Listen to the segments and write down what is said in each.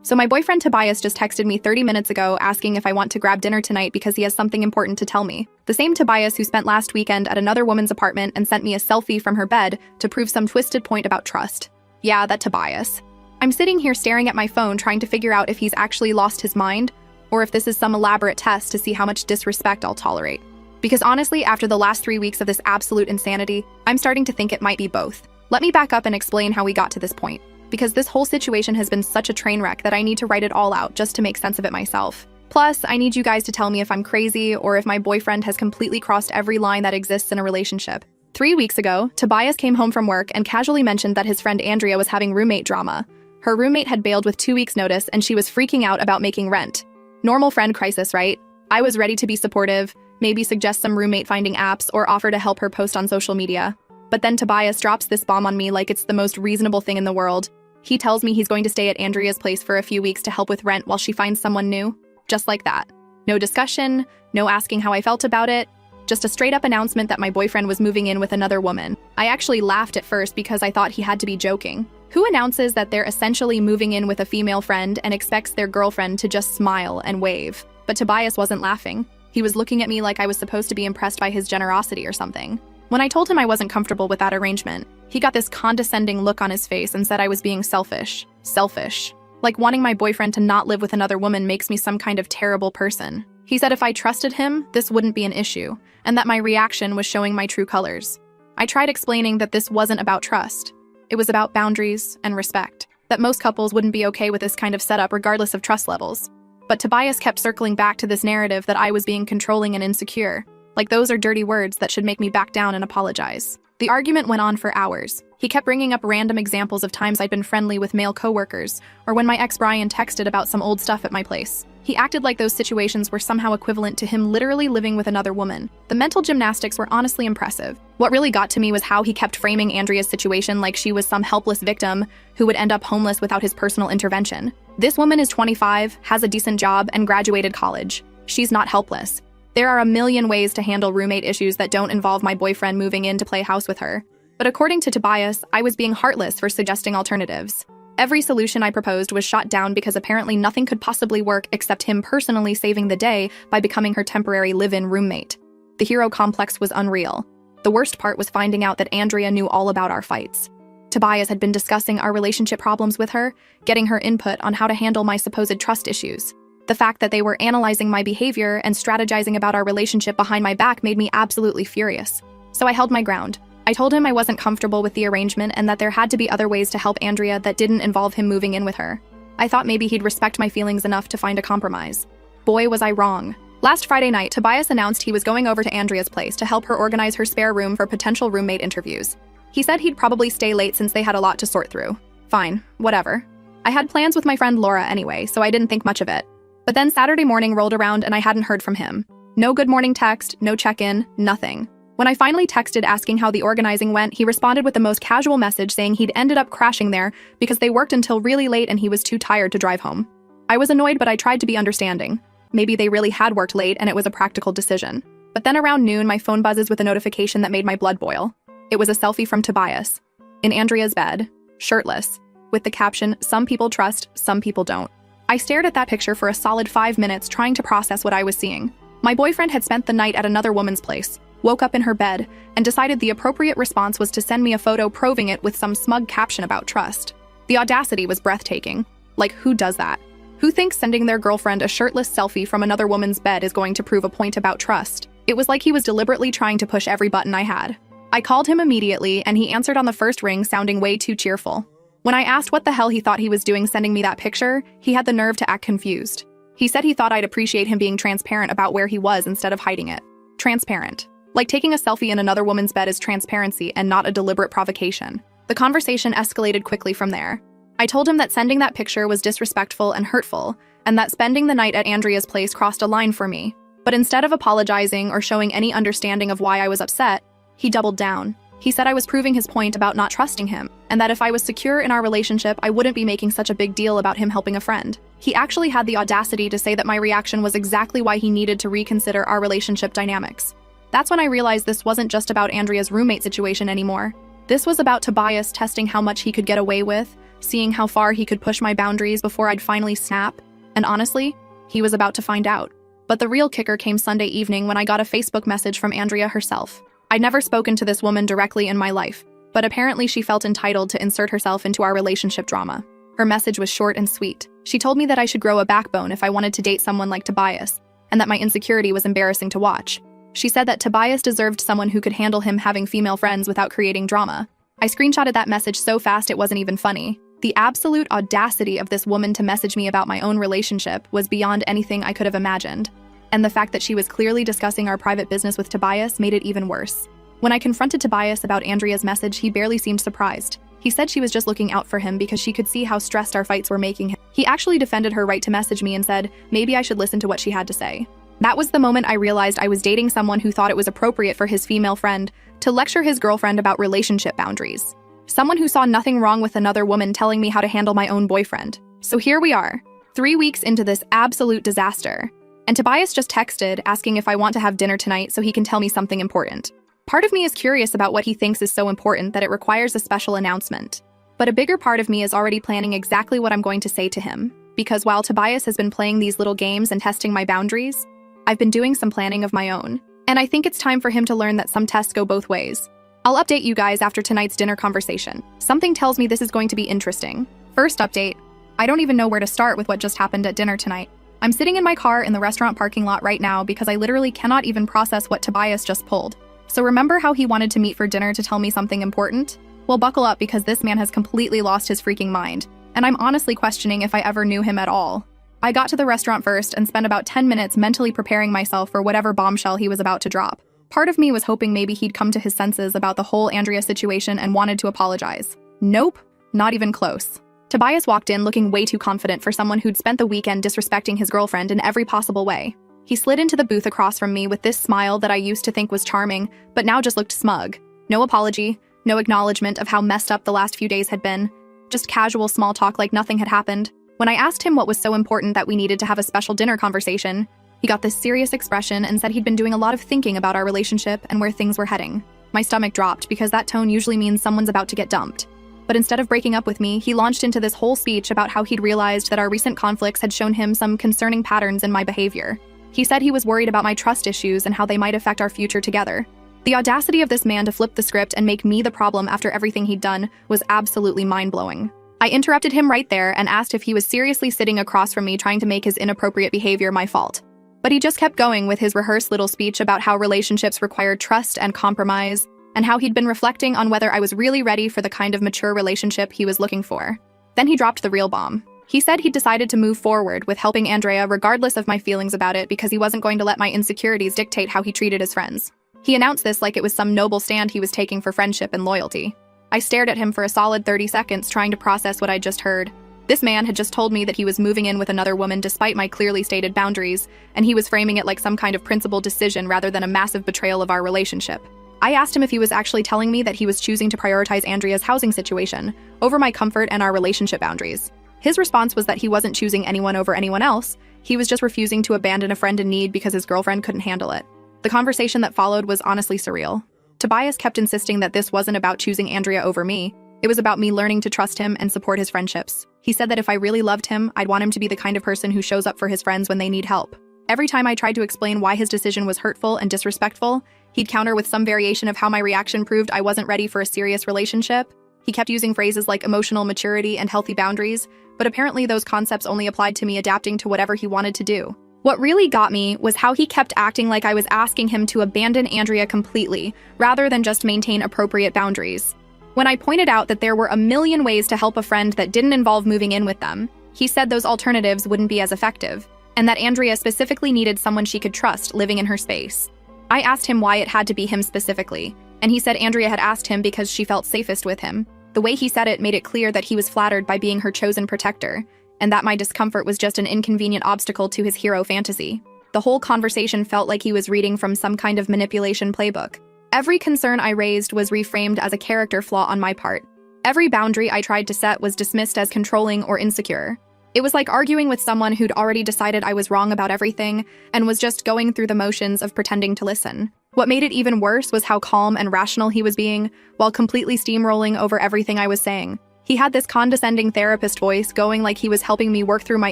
So my boyfriend Tobias just texted me 30 minutes ago asking if I want to grab dinner tonight because he has something important to tell me. The same Tobias who spent last weekend at another woman's apartment and sent me a selfie from her bed to prove some twisted point about trust. Yeah, that Tobias. I'm sitting here staring at my phone trying to figure out if he's actually lost his mind or if this is some elaborate test to see how much disrespect I'll tolerate. Because honestly, after the last 3 weeks of this absolute insanity, I'm starting to think it might be both. Let me back up and explain how we got to this point. Because this whole situation has been such a train wreck that I need to write it all out just to make sense of it myself. Plus, I need you guys to tell me if I'm crazy or if my boyfriend has completely crossed every line that exists in a relationship. 3 weeks ago, Tobias came home from work and casually mentioned that his friend Andrea was having roommate drama. Her roommate had bailed with 2 weeks' notice and she was freaking out about making rent. Normal friend crisis, right? I was ready to be supportive, maybe suggest some roommate finding apps or offer to help her post on social media. But then Tobias drops this bomb on me like it's the most reasonable thing in the world. He tells me he's going to stay at Andrea's place for a few weeks to help with rent while she finds someone new. Just like that. No discussion, no asking how I felt about it, just a straight-up announcement that my boyfriend was moving in with another woman. I actually laughed at first because I thought he had to be joking. Who announces that they're essentially moving in with a female friend and expects their girlfriend to just smile and wave? But Tobias wasn't laughing. He was looking at me like I was supposed to be impressed by his generosity or something. When I told him I wasn't comfortable with that arrangement, he got this condescending look on his face and said I was being selfish. Selfish. Like wanting my boyfriend to not live with another woman makes me some kind of terrible person. He said if I trusted him, this wouldn't be an issue, and that my reaction was showing my true colors. I tried explaining that this wasn't about trust. It was about boundaries and respect, that most couples wouldn't be okay with this kind of setup regardless of trust levels. But Tobias kept circling back to this narrative that I was being controlling and insecure. Like those are dirty words that should make me back down and apologize. The argument went on for hours. He kept bringing up random examples of times I'd been friendly with male coworkers, or when my ex Brian texted about some old stuff at my place. He acted like those situations were somehow equivalent to him literally living with another woman. The mental gymnastics were honestly impressive. What really got to me was how he kept framing Andrea's situation like she was some helpless victim who would end up homeless without his personal intervention. This woman is 25, has a decent job, and graduated college. She's not helpless. There are a million ways to handle roommate issues that don't involve my boyfriend moving in to play house with her. But according to Tobias, I was being heartless for suggesting alternatives. Every solution I proposed was shot down because apparently nothing could possibly work except him personally saving the day by becoming her temporary live-in roommate. The hero complex was unreal. The worst part was finding out that Andrea knew all about our fights. Tobias had been discussing our relationship problems with her, getting her input on how to handle my supposed trust issues. The fact that they were analyzing my behavior and strategizing about our relationship behind my back made me absolutely furious. So I held my ground. I told him I wasn't comfortable with the arrangement and that there had to be other ways to help Andrea that didn't involve him moving in with her. I thought maybe he'd respect my feelings enough to find a compromise. Boy, was I wrong. Last Friday night, Tobias announced he was going over to Andrea's place to help her organize her spare room for potential roommate interviews. He said he'd probably stay late since they had a lot to sort through. Fine, whatever. I had plans with my friend Laura anyway, so I didn't think much of it. But then Saturday morning rolled around and I hadn't heard from him. No good morning text, no check-in, nothing. When I finally texted asking how the organizing went, he responded with the most casual message saying he'd ended up crashing there because they worked until really late and he was too tired to drive home. I was annoyed, but I tried to be understanding. Maybe they really had worked late and it was a practical decision. But then around noon, my phone buzzes with a notification that made my blood boil. It was a selfie from Tobias, in Andrea's bed, shirtless, with the caption, "Some people trust, some people don't." I stared at that picture for a solid 5 minutes trying to process what I was seeing. My boyfriend had spent the night at another woman's place, woke up in her bed, and decided the appropriate response was to send me a photo proving it with some smug caption about trust. The audacity was breathtaking. Like, who does that? Who thinks sending their girlfriend a shirtless selfie from another woman's bed is going to prove a point about trust? It was like he was deliberately trying to push every button I had. I called him immediately, and he answered on the first ring sounding way too cheerful. When I asked what the hell he thought he was doing sending me that picture, he had the nerve to act confused. He said he thought I'd appreciate him being transparent about where he was instead of hiding it. Transparent. Like taking a selfie in another woman's bed is transparency and not a deliberate provocation. The conversation escalated quickly from there. I told him that sending that picture was disrespectful and hurtful, and that spending the night at Andrea's place crossed a line for me. But instead of apologizing or showing any understanding of why I was upset, he doubled down. He said I was proving his point about not trusting him, and that if I was secure in our relationship, I wouldn't be making such a big deal about him helping a friend. He actually had the audacity to say that my reaction was exactly why he needed to reconsider our relationship dynamics. That's when I realized this wasn't just about Andrea's roommate situation anymore. This was about Tobias testing how much he could get away with, seeing how far he could push my boundaries before I'd finally snap. And honestly, he was about to find out. But the real kicker came Sunday evening when I got a Facebook message from Andrea herself. I'd never spoken to this woman directly in my life, but apparently she felt entitled to insert herself into our relationship drama. Her message was short and sweet. She told me that I should grow a backbone if I wanted to date someone like Tobias, and that my insecurity was embarrassing to watch. She said that Tobias deserved someone who could handle him having female friends without creating drama. I screenshotted that message so fast it wasn't even funny. The absolute audacity of this woman to message me about my own relationship was beyond anything I could have imagined. And the fact that she was clearly discussing our private business with Tobias made it even worse. When I confronted Tobias about Andrea's message, he barely seemed surprised. He said she was just looking out for him because she could see how stressed our fights were making him. He actually defended her right to message me and said, maybe I should listen to what she had to say. That was the moment I realized I was dating someone who thought it was appropriate for his female friend to lecture his girlfriend about relationship boundaries. Someone who saw nothing wrong with another woman telling me how to handle my own boyfriend. So here we are, 3 weeks into this absolute disaster. And Tobias just texted asking if I want to have dinner tonight so he can tell me something important. Part of me is curious about what he thinks is so important that it requires a special announcement. But a bigger part of me is already planning exactly what I'm going to say to him. Because while Tobias has been playing these little games and testing my boundaries, I've been doing some planning of my own. And I think it's time for him to learn that some tests go both ways. I'll update you guys after tonight's dinner conversation. Something tells me this is going to be interesting. First update, I don't even know where to start with what just happened at dinner tonight. I'm sitting in my car in the restaurant parking lot right now because I literally cannot even process what Tobias just pulled. So remember how he wanted to meet for dinner to tell me something important? Well, buckle up because this man has completely lost his freaking mind. And I'm honestly questioning if I ever knew him at all. I got to the restaurant first and spent about 10 minutes mentally preparing myself for whatever bombshell he was about to drop. Part of me was hoping maybe he'd come to his senses about the whole Andrea situation and wanted to apologize. Nope, not even close. Tobias walked in looking way too confident for someone who'd spent the weekend disrespecting his girlfriend in every possible way. He slid into the booth across from me with this smile that I used to think was charming, but now just looked smug. No apology, no acknowledgement of how messed up the last few days had been. Just casual small talk like nothing had happened. When I asked him what was so important that we needed to have a special dinner conversation, he got this serious expression and said he'd been doing a lot of thinking about our relationship and where things were heading. My stomach dropped because that tone usually means someone's about to get dumped. But instead of breaking up with me, he launched into this whole speech about how he'd realized that our recent conflicts had shown him some concerning patterns in my behavior. He said he was worried about my trust issues and how they might affect our future together. The audacity of this man to flip the script and make me the problem after everything he'd done was absolutely mind-blowing. I interrupted him right there and asked if he was seriously sitting across from me trying to make his inappropriate behavior my fault. But he just kept going with his rehearsed little speech about how relationships required trust and compromise, and how he'd been reflecting on whether I was really ready for the kind of mature relationship he was looking for. Then he dropped the real bomb. He said he'd decided to move forward with helping Andrea regardless of my feelings about it because he wasn't going to let my insecurities dictate how he treated his friends. He announced this like it was some noble stand he was taking for friendship and loyalty. I stared at him for a solid 30 seconds trying to process what I'd just heard. This man had just told me that he was moving in with another woman despite my clearly stated boundaries, and he was framing it like some kind of principled decision rather than a massive betrayal of our relationship. I asked him if he was actually telling me that he was choosing to prioritize Andrea's housing situation over my comfort and our relationship boundaries. His response was that he wasn't choosing anyone over anyone else, he was just refusing to abandon a friend in need because his girlfriend couldn't handle it. The conversation that followed was honestly surreal. Tobias kept insisting that this wasn't about choosing Andrea over me, it was about me learning to trust him and support his friendships. He said that if I really loved him, I'd want him to be the kind of person who shows up for his friends when they need help. Every time I tried to explain why his decision was hurtful and disrespectful, he'd counter with some variation of how my reaction proved I wasn't ready for a serious relationship. He kept using phrases like emotional maturity and healthy boundaries, but apparently those concepts only applied to me adapting to whatever he wanted to do. What really got me was how he kept acting like I was asking him to abandon Andrea completely, rather than just maintain appropriate boundaries. When I pointed out that there were a million ways to help a friend that didn't involve moving in with them, he said those alternatives wouldn't be as effective, and that Andrea specifically needed someone she could trust living in her space. I asked him why it had to be him specifically, and he said Andrea had asked him because she felt safest with him. The way he said it made it clear that he was flattered by being her chosen protector, and that my discomfort was just an inconvenient obstacle to his hero fantasy. The whole conversation felt like he was reading from some kind of manipulation playbook. Every concern I raised was reframed as a character flaw on my part. Every boundary I tried to set was dismissed as controlling or insecure. It was like arguing with someone who'd already decided I was wrong about everything and was just going through the motions of pretending to listen. What made it even worse was how calm and rational he was being, while completely steamrolling over everything I was saying. He had this condescending therapist voice going like he was helping me work through my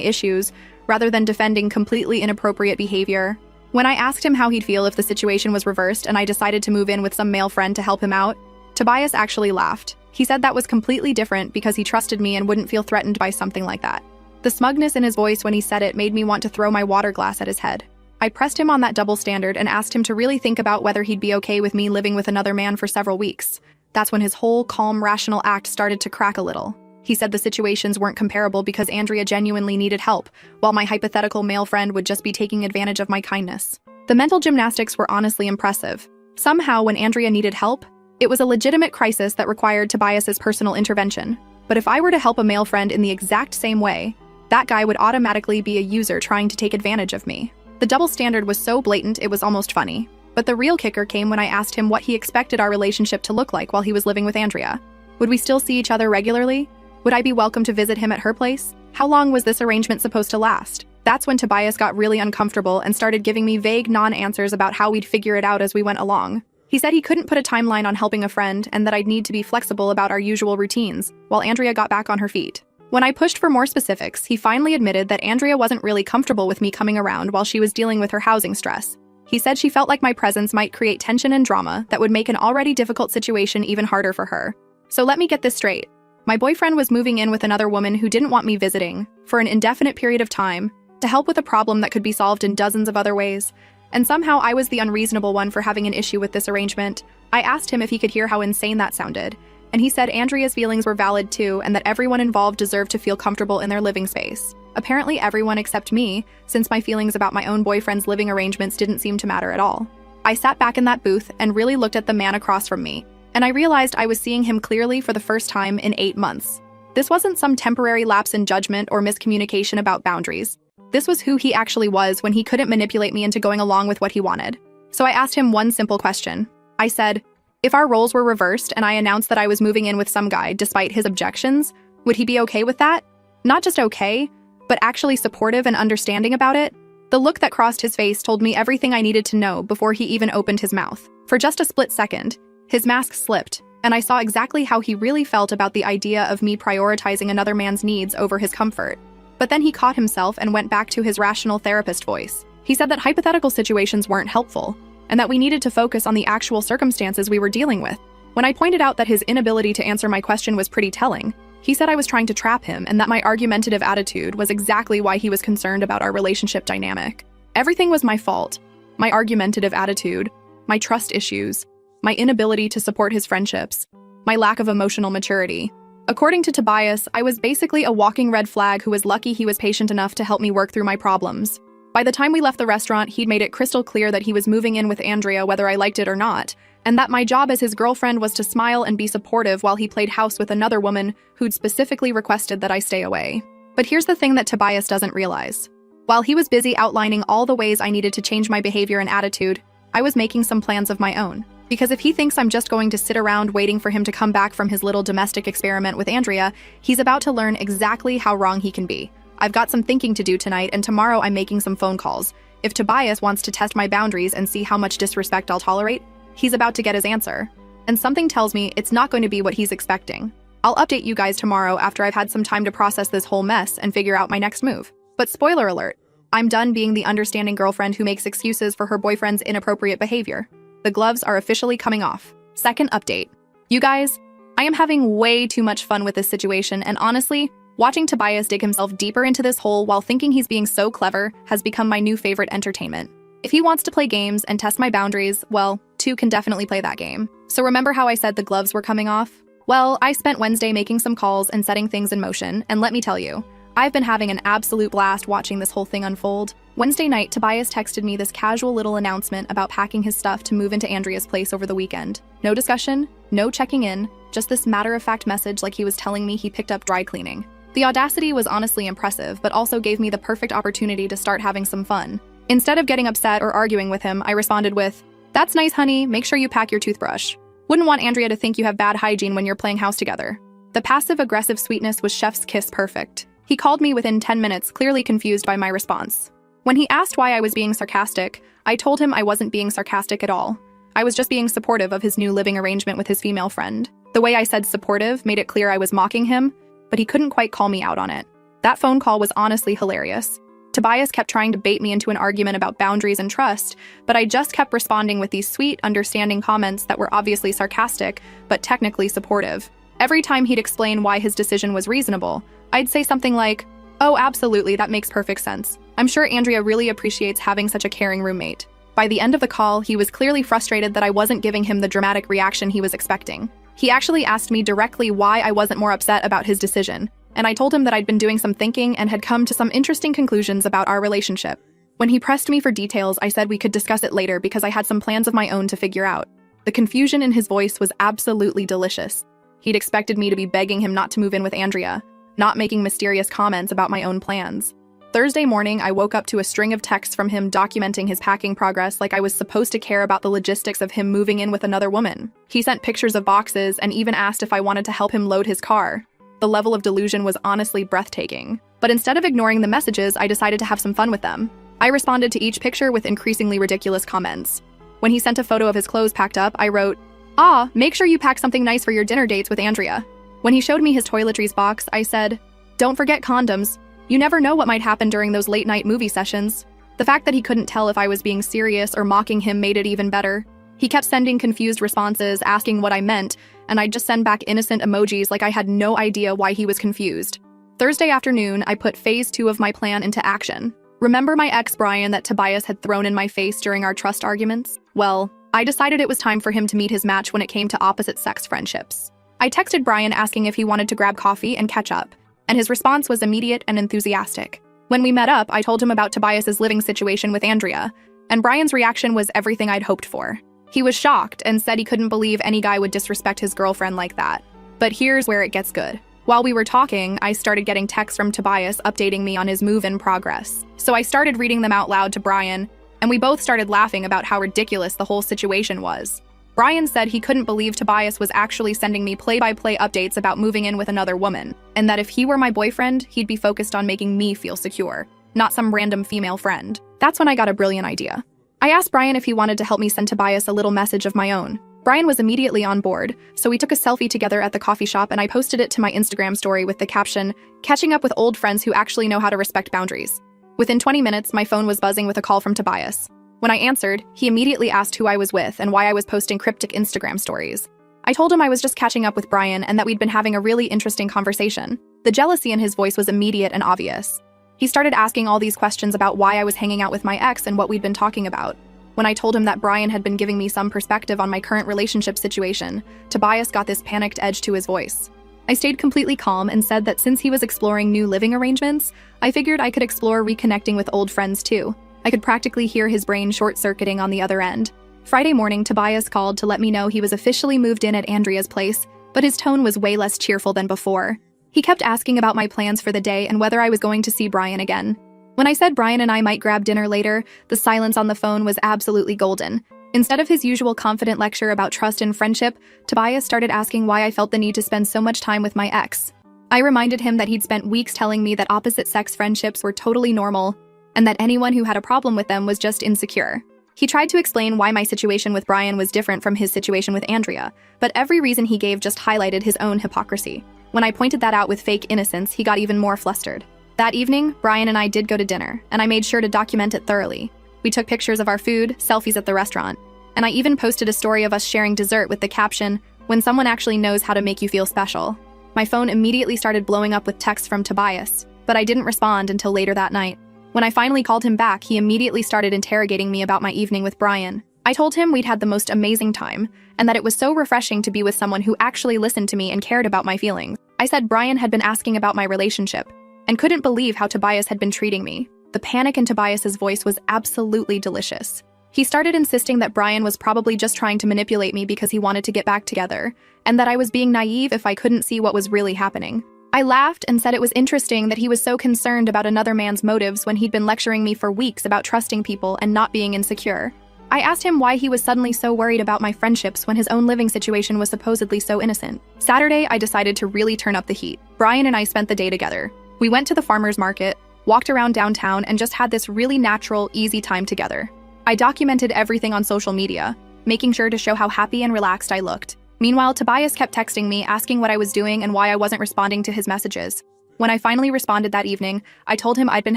issues rather than defending completely inappropriate behavior. When I asked him how he'd feel if the situation was reversed and I decided to move in with some male friend to help him out, Tobias actually laughed. He said that was completely different because he trusted me and wouldn't feel threatened by something like that. The smugness in his voice when he said it made me want to throw my water glass at his head. I pressed him on that double standard and asked him to really think about whether he'd be okay with me living with another man for several weeks. That's when his whole calm, rational act started to crack a little. He said the situations weren't comparable because Andrea genuinely needed help, while my hypothetical male friend would just be taking advantage of my kindness. The mental gymnastics were honestly impressive. Somehow, when Andrea needed help, it was a legitimate crisis that required Tobias's personal intervention. But if I were to help a male friend in the exact same way, that guy would automatically be a user trying to take advantage of me. The double standard was so blatant it was almost funny. But the real kicker came when I asked him what he expected our relationship to look like while he was living with Andrea. Would we still see each other regularly? Would I be welcome to visit him at her place? How long was this arrangement supposed to last? That's when Tobias got really uncomfortable and started giving me vague non-answers about how we'd figure it out as we went along. He said he couldn't put a timeline on helping a friend and that I'd need to be flexible about our usual routines, while Andrea got back on her feet. When I pushed for more specifics, he finally admitted that Andrea wasn't really comfortable with me coming around while she was dealing with her housing stress. He said she felt like my presence might create tension and drama that would make an already difficult situation even harder for her. So let me get this straight. My boyfriend was moving in with another woman who didn't want me visiting, for an indefinite period of time, to help with a problem that could be solved in dozens of other ways. And somehow I was the unreasonable one for having an issue with this arrangement. I asked him if he could hear how insane that sounded, and he said Andrea's feelings were valid too and that everyone involved deserved to feel comfortable in their living space. Apparently everyone except me, since my feelings about my own boyfriend's living arrangements didn't seem to matter at all. I sat back in that booth and really looked at the man across from me, and I realized I was seeing him clearly for the first time in 8 months. This wasn't some temporary lapse in judgment or miscommunication about boundaries. This was who he actually was when he couldn't manipulate me into going along with what he wanted. So I asked him one simple question. I said, if our roles were reversed and I announced that I was moving in with some guy despite his objections, would he be okay with that? Not just okay, but actually supportive and understanding about it? The look that crossed his face told me everything I needed to know before he even opened his mouth. For just a split second, his mask slipped, and I saw exactly how he really felt about the idea of me prioritizing another man's needs over his comfort. But then he caught himself and went back to his rational therapist voice. He said that hypothetical situations weren't helpful, and that we needed to focus on the actual circumstances we were dealing with. When I pointed out that his inability to answer my question was pretty telling, he said I was trying to trap him and that my argumentative attitude was exactly why he was concerned about our relationship dynamic. Everything was my fault. My argumentative attitude, my trust issues, my inability to support his friendships, my lack of emotional maturity. According to Tobias, I was basically a walking red flag who was lucky he was patient enough to help me work through my problems. By the time we left the restaurant, he'd made it crystal clear that he was moving in with Andrea whether I liked it or not, and that my job as his girlfriend was to smile and be supportive while he played house with another woman who'd specifically requested that I stay away. But here's the thing that Tobias doesn't realize. While he was busy outlining all the ways I needed to change my behavior and attitude, I was making some plans of my own. Because if he thinks I'm just going to sit around waiting for him to come back from his little domestic experiment with Andrea, he's about to learn exactly how wrong he can be. I've got some thinking to do tonight, and tomorrow I'm making some phone calls. If Tobias wants to test my boundaries and see how much disrespect I'll tolerate, he's about to get his answer. And something tells me it's not going to be what he's expecting. I'll update you guys tomorrow after I've had some time to process this whole mess and figure out my next move. But spoiler alert, I'm done being the understanding girlfriend who makes excuses for her boyfriend's inappropriate behavior. The gloves are officially coming off. Second update. You guys, I am having way too much fun with this situation, and honestly, watching Tobias dig himself deeper into this hole while thinking he's being so clever has become my new favorite entertainment. If he wants to play games and test my boundaries, well, two can definitely play that game. So remember how I said the gloves were coming off? Well, I spent Wednesday making some calls and setting things in motion, and let me tell you, I've been having an absolute blast watching this whole thing unfold. Wednesday night, Tobias texted me this casual little announcement about packing his stuff to move into Andrea's place over the weekend. No discussion, no checking in, just this matter-of-fact message like he was telling me he picked up dry cleaning. The audacity was honestly impressive, but also gave me the perfect opportunity to start having some fun. Instead of getting upset or arguing with him, I responded with, "That's nice, honey, make sure you pack your toothbrush. Wouldn't want Andrea to think you have bad hygiene when you're playing house together." The passive-aggressive sweetness was chef's kiss perfect. He called me within 10 minutes, clearly confused by my response. When he asked why I was being sarcastic, I told him I wasn't being sarcastic at all. I was just being supportive of his new living arrangement with his female friend. The way I said supportive made it clear I was mocking him, but he couldn't quite call me out on it. That phone call was honestly hilarious. Tobias kept trying to bait me into an argument about boundaries and trust, but I just kept responding with these sweet, understanding comments that were obviously sarcastic, but technically supportive. Every time he'd explain why his decision was reasonable, I'd say something like, "Oh, absolutely, that makes perfect sense. I'm sure Andrea really appreciates having such a caring roommate." By the end of the call, he was clearly frustrated that I wasn't giving him the dramatic reaction he was expecting. He actually asked me directly why I wasn't more upset about his decision, and I told him that I'd been doing some thinking and had come to some interesting conclusions about our relationship. When he pressed me for details, I said we could discuss it later because I had some plans of my own to figure out. The confusion in his voice was absolutely delicious. He'd expected me to be begging him not to move in with Andrea, not making mysterious comments about my own plans. Thursday morning, I woke up to a string of texts from him documenting his packing progress like I was supposed to care about the logistics of him moving in with another woman. He sent pictures of boxes and even asked if I wanted to help him load his car. The level of delusion was honestly breathtaking. But instead of ignoring the messages, I decided to have some fun with them. I responded to each picture with increasingly ridiculous comments. When he sent a photo of his clothes packed up, I wrote, "Ah, make sure you pack something nice for your dinner dates with Andrea." When he showed me his toiletries box, I said, "Don't forget condoms. You never know what might happen during those late-night movie sessions." The fact that he couldn't tell if I was being serious or mocking him made it even better. He kept sending confused responses, asking what I meant, and I'd just send back innocent emojis like I had no idea why he was confused. Thursday afternoon, I put phase 2 of my plan into action. Remember my ex Brian that Tobias had thrown in my face during our trust arguments? Well, I decided it was time for him to meet his match when it came to opposite-sex friendships. I texted Brian asking if he wanted to grab coffee and catch up, and his response was immediate and enthusiastic. When we met up, I told him about Tobias's living situation with Andrea, and Brian's reaction was everything I'd hoped for. He was shocked and said he couldn't believe any guy would disrespect his girlfriend like that. But here's where it gets good. While we were talking, I started getting texts from Tobias updating me on his move-in progress. So I started reading them out loud to Brian, and we both started laughing about how ridiculous the whole situation was. Brian said he couldn't believe Tobias was actually sending me play-by-play updates about moving in with another woman, and that if he were my boyfriend, he'd be focused on making me feel secure, not some random female friend. That's when I got a brilliant idea. I asked Brian if he wanted to help me send Tobias a little message of my own. Brian was immediately on board, so we took a selfie together at the coffee shop and I posted it to my Instagram story with the caption, "Catching up with old friends who actually know how to respect boundaries." Within 20 minutes, my phone was buzzing with a call from Tobias. When I answered, he immediately asked who I was with and why I was posting cryptic Instagram stories. I told him I was just catching up with Brian and that we'd been having a really interesting conversation. The jealousy in his voice was immediate and obvious. He started asking all these questions about why I was hanging out with my ex and what we'd been talking about. When I told him that Brian had been giving me some perspective on my current relationship situation, Tobias got this panicked edge to his voice. I stayed completely calm and said that since he was exploring new living arrangements, I figured I could explore reconnecting with old friends too. I could practically hear his brain short-circuiting on the other end. Friday morning, Tobias called to let me know he was officially moved in at Andrea's place, but his tone was way less cheerful than before. He kept asking about my plans for the day and whether I was going to see Brian again. When I said Brian and I might grab dinner later, the silence on the phone was absolutely golden. Instead of his usual confident lecture about trust and friendship, Tobias started asking why I felt the need to spend so much time with my ex. I reminded him that he'd spent weeks telling me that opposite-sex friendships were totally normal, and that anyone who had a problem with them was just insecure. He tried to explain why my situation with Brian was different from his situation with Andrea, but every reason he gave just highlighted his own hypocrisy. When I pointed that out with fake innocence, he got even more flustered. That evening, Brian and I did go to dinner, and I made sure to document it thoroughly. We took pictures of our food, selfies at the restaurant, and I even posted a story of us sharing dessert with the caption, "When someone actually knows how to make you feel special." My phone immediately started blowing up with texts from Tobias, but I didn't respond until later that night. When I finally called him back, he immediately started interrogating me about my evening with Brian. I told him we'd had the most amazing time, and that it was so refreshing to be with someone who actually listened to me and cared about my feelings. I said Brian had been asking about my relationship, and couldn't believe how Tobias had been treating me. The panic in Tobias's voice was absolutely delicious. He started insisting that Brian was probably just trying to manipulate me because he wanted to get back together, and that I was being naive if I couldn't see what was really happening. I laughed and said it was interesting that he was so concerned about another man's motives when he'd been lecturing me for weeks about trusting people and not being insecure. I asked him why he was suddenly so worried about my friendships when his own living situation was supposedly so innocent. Saturday, I decided to really turn up the heat. Brian and I spent the day together. We went to the farmer's market, walked around downtown, and just had this really natural, easy time together. I documented everything on social media, making sure to show how happy and relaxed I looked. Meanwhile, Tobias kept texting me, asking what I was doing and why I wasn't responding to his messages. When I finally responded that evening, I told him I'd been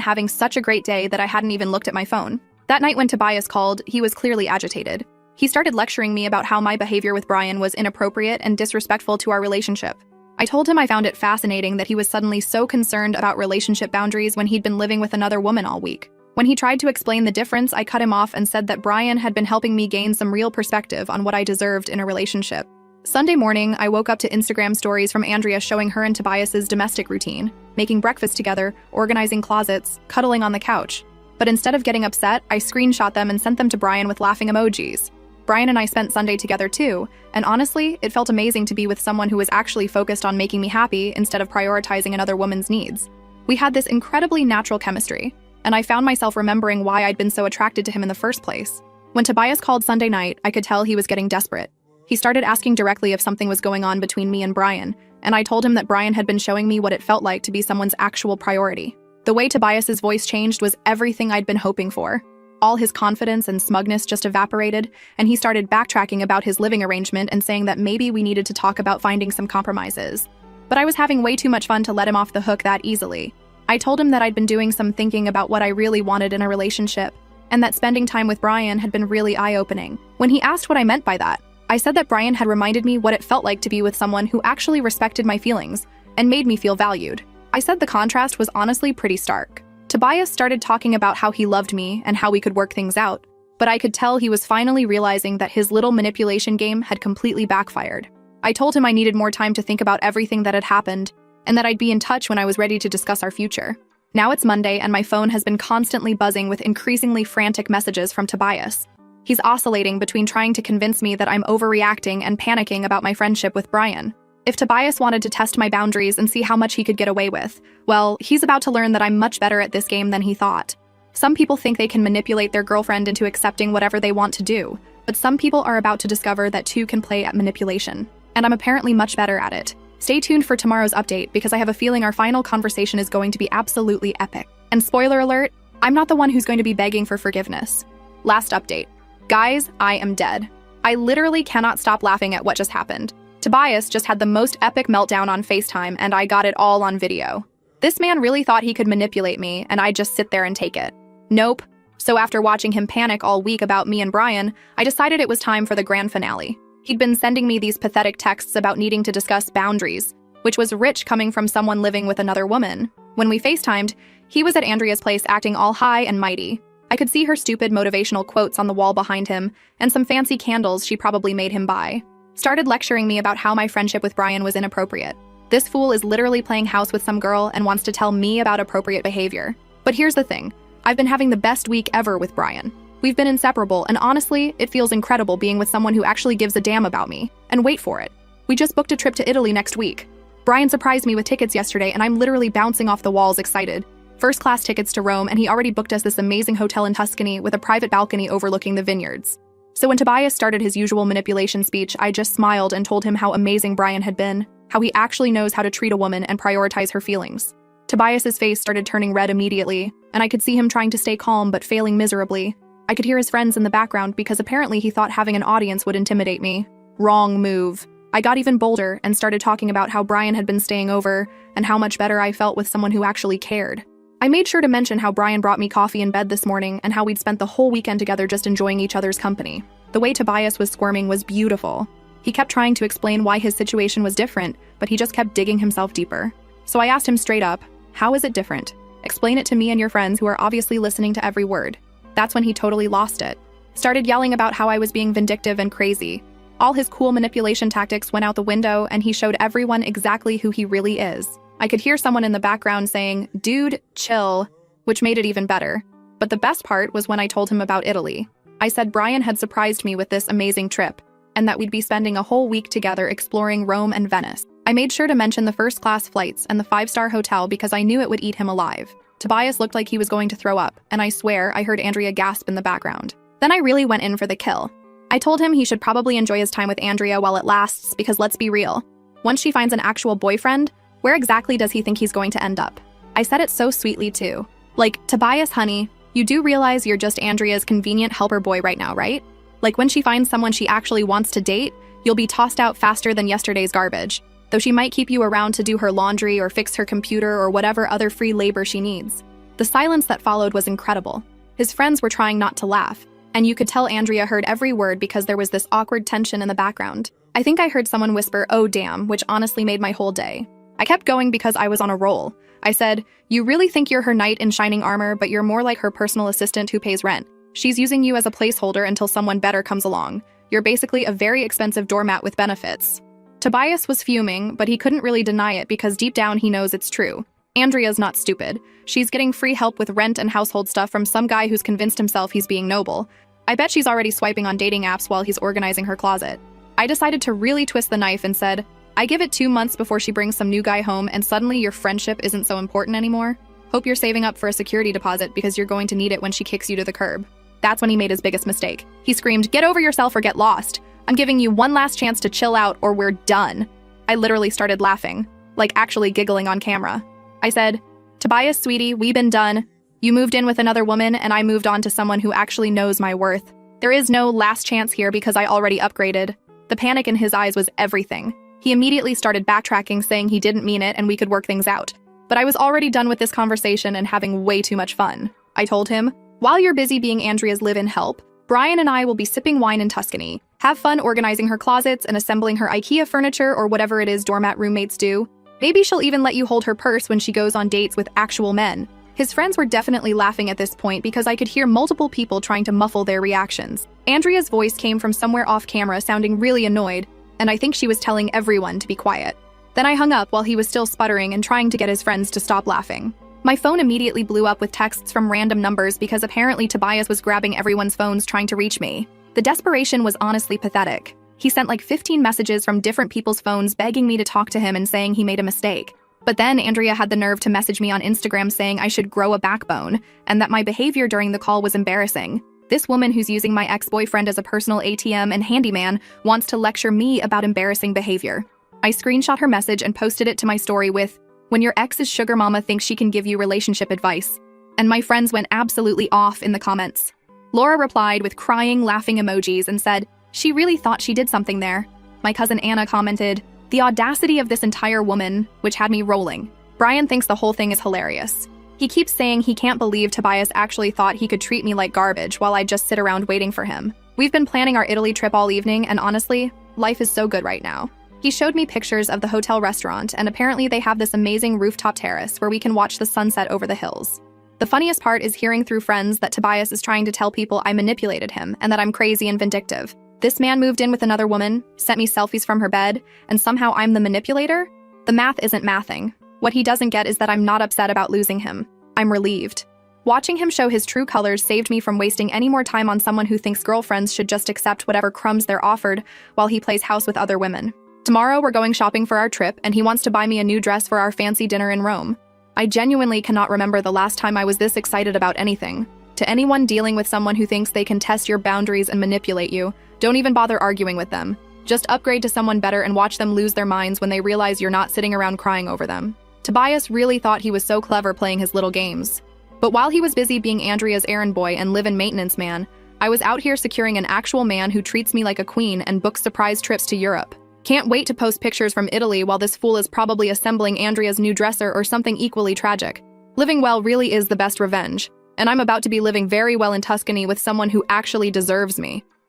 having such a great day that I hadn't even looked at my phone. That night when Tobias called, he was clearly agitated. He started lecturing me about how my behavior with Brian was inappropriate and disrespectful to our relationship. I told him I found it fascinating that he was suddenly so concerned about relationship boundaries when he'd been living with another woman all week. When he tried to explain the difference, I cut him off and said that Brian had been helping me gain some real perspective on what I deserved in a relationship. Sunday morning, I woke up to Instagram stories from Andrea showing her and Tobias's domestic routine, making breakfast together, organizing closets, cuddling on the couch. But instead of getting upset, I screenshot them and sent them to Brian with laughing emojis. Brian and I spent Sunday together too, and honestly, it felt amazing to be with someone who was actually focused on making me happy instead of prioritizing another woman's needs. We had this incredibly natural chemistry, and I found myself remembering why I'd been so attracted to him in the first place. When Tobias called Sunday night, I could tell he was getting desperate. He started asking directly if something was going on between me and Brian, and I told him that Brian had been showing me what it felt like to be someone's actual priority. The way Tobias's voice changed was everything I'd been hoping for. All his confidence and smugness just evaporated, and he started backtracking about his living arrangement and saying that maybe we needed to talk about finding some compromises. But I was having way too much fun to let him off the hook that easily. I told him that I'd been doing some thinking about what I really wanted in a relationship, and that spending time with Brian had been really eye-opening. When he asked what I meant by that, I said that Brian had reminded me what it felt like to be with someone who actually respected my feelings and made me feel valued. I said the contrast was honestly pretty stark. Tobias started talking about how he loved me and how we could work things out, but I could tell he was finally realizing that his little manipulation game had completely backfired. I told him I needed more time to think about everything that had happened and that I'd be in touch when I was ready to discuss our future. Now it's Monday and my phone has been constantly buzzing with increasingly frantic messages from Tobias. He's oscillating between trying to convince me that I'm overreacting and panicking about my friendship with Brian. If Tobias wanted to test my boundaries and see how much he could get away with, well, he's about to learn that I'm much better at this game than he thought. Some people think they can manipulate their girlfriend into accepting whatever they want to do, but some people are about to discover that two can play at manipulation. And I'm apparently much better at it. Stay tuned for tomorrow's update because I have a feeling our final conversation is going to be absolutely epic. And spoiler alert, I'm not the one who's going to be begging for forgiveness. Last update. Guys, I am dead. I literally cannot stop laughing at what just happened. Tobias just had the most epic meltdown on FaceTime and I got it all on video. This man really thought he could manipulate me and I'd just sit there and take it. Nope. So after watching him panic all week about me and Brian, I decided it was time for the grand finale. He'd been sending me these pathetic texts about needing to discuss boundaries, which was rich coming from someone living with another woman. When we FaceTimed, he was at Andrea's place acting all high and mighty. I could see her stupid motivational quotes on the wall behind him and some fancy candles she probably made him buy. Started lecturing me about how my friendship with Brian was inappropriate. This fool is literally playing house with some girl and wants to tell me about appropriate behavior. But here's the thing. I've been having the best week ever with Brian. We've been inseparable, and honestly, it feels incredible being with someone who actually gives a damn about me. And wait for it. We just booked a trip to Italy next week. Brian surprised me with tickets yesterday, and I'm literally bouncing off the walls excited. First-class tickets to Rome, and he already booked us this amazing hotel in Tuscany with a private balcony overlooking the vineyards. So when Tobias started his usual manipulation speech, I just smiled and told him how amazing Brian had been, how he actually knows how to treat a woman and prioritize her feelings. Tobias's face started turning red immediately, and I could see him trying to stay calm but failing miserably. I could hear his friends in the background because apparently he thought having an audience would intimidate me. Wrong move. I got even bolder and started talking about how Brian had been staying over and how much better I felt with someone who actually cared. I made sure to mention how Brian brought me coffee in bed this morning and how we'd spent the whole weekend together just enjoying each other's company. The way Tobias was squirming was beautiful. He kept trying to explain why his situation was different, but he just kept digging himself deeper. So I asked him straight up, how is it different? Explain it to me and your friends who are obviously listening to every word. That's when he totally lost it. Started yelling about how I was being vindictive and crazy. All his cool manipulation tactics went out the window and he showed everyone exactly who he really is. I could hear someone in the background saying, "Dude, chill," which made it even better. But the best part was when I told him about Italy. I said Brian had surprised me with this amazing trip, and that we'd be spending a whole week together exploring Rome and Venice. I made sure to mention the first-class flights and the 5-star hotel because I knew it would eat him alive. Tobias looked like he was going to throw up, and I swear I heard Andrea gasp in the background. Then I really went in for the kill. I told him he should probably enjoy his time with Andrea while it lasts because let's be real. Once she finds an actual boyfriend, where exactly does he think he's going to end up? I said it so sweetly too. Like, Tobias, honey, you do realize you're just Andrea's convenient helper boy right now, right? Like when she finds someone she actually wants to date, you'll be tossed out faster than yesterday's garbage, though she might keep you around to do her laundry or fix her computer or whatever other free labor she needs. The silence that followed was incredible. His friends were trying not to laugh, and you could tell Andrea heard every word because there was this awkward tension in the background. I think I heard someone whisper, "Oh damn," which honestly made my whole day. I kept going because I was on a roll. I said, "You really think you're her knight in shining armor, but you're more like her personal assistant who pays rent. She's using you as a placeholder until someone better comes along. You're basically a very expensive doormat with benefits." Tobias was fuming, but he couldn't really deny it because deep down he knows it's true. Andrea's not stupid. She's getting free help with rent and household stuff from some guy who's convinced himself he's being noble. I bet she's already swiping on dating apps while he's organizing her closet. I decided to really twist the knife and said, "I give it 2 months before she brings some new guy home and suddenly your friendship isn't so important anymore. Hope you're saving up for a security deposit because you're going to need it when she kicks you to the curb." That's when he made his biggest mistake. He screamed, "Get over yourself or get lost. I'm giving you one last chance to chill out or we're done." I literally started laughing, like actually giggling on camera. I said, "Tobias, sweetie, we've been done. You moved in with another woman and I moved on to someone who actually knows my worth. There is no last chance here because I already upgraded." The panic in his eyes was everything. He immediately started backtracking, saying he didn't mean it and we could work things out. But I was already done with this conversation and having way too much fun. I told him, "While you're busy being Andrea's live-in help, Brian and I will be sipping wine in Tuscany. Have fun organizing her closets and assembling her IKEA furniture or whatever it is doormat roommates do. Maybe she'll even let you hold her purse when she goes on dates with actual men." His friends were definitely laughing at this point because I could hear multiple people trying to muffle their reactions. Andrea's voice came from somewhere off camera sounding really annoyed, and I think she was telling everyone to be quiet. Then I hung up while he was still sputtering and trying to get his friends to stop laughing. My phone immediately blew up with texts from random numbers because apparently Tobias was grabbing everyone's phones trying to reach me. The desperation was honestly pathetic. He sent like 15 messages from different people's phones begging me to talk to him and saying he made a mistake. But then Andrea had the nerve to message me on Instagram saying I should grow a backbone and that my behavior during the call was embarrassing. This woman who's using my ex-boyfriend as a personal ATM and handyman wants to lecture me about embarrassing behavior. I screenshot her message and posted it to my story with, "When your ex's sugar mama thinks she can give you relationship advice." And my friends went absolutely off in the comments. Laura replied with crying, laughing emojis and said, "She really thought she did something there." My cousin Anna commented, "The audacity of this entire woman," which had me rolling. Brian thinks the whole thing is hilarious. He keeps saying he can't believe Tobias actually thought he could treat me like garbage while I just sit around waiting for him. We've been planning our Italy trip all evening, and honestly, life is so good right now. He showed me pictures of the hotel restaurant, and apparently they have this amazing rooftop terrace where we can watch the sunset over the hills. The funniest part is hearing through friends that Tobias is trying to tell people I manipulated him and that I'm crazy and vindictive. This man moved in with another woman, sent me selfies from her bed, and somehow I'm the manipulator? The math isn't mathing. What he doesn't get is that I'm not upset about losing him. I'm relieved. Watching him show his true colors saved me from wasting any more time on someone who thinks girlfriends should just accept whatever crumbs they're offered while he plays house with other women. Tomorrow we're going shopping for our trip, and he wants to buy me a new dress for our fancy dinner in Rome. I genuinely cannot remember the last time I was this excited about anything. To anyone dealing with someone who thinks they can test your boundaries and manipulate you, don't even bother arguing with them. Just upgrade to someone better and watch them lose their minds when they realize you're not sitting around crying over them. Tobias really thought he was so clever playing his little games. But while he was busy being Andrea's errand boy and live-in maintenance man, I was out here securing an actual man who treats me like a queen and books surprise trips to Europe. Can't wait to post pictures from Italy while this fool is probably assembling Andrea's new dresser or something equally tragic. Living well really is the best revenge, and I'm about to be living very well in Tuscany with someone who actually deserves me.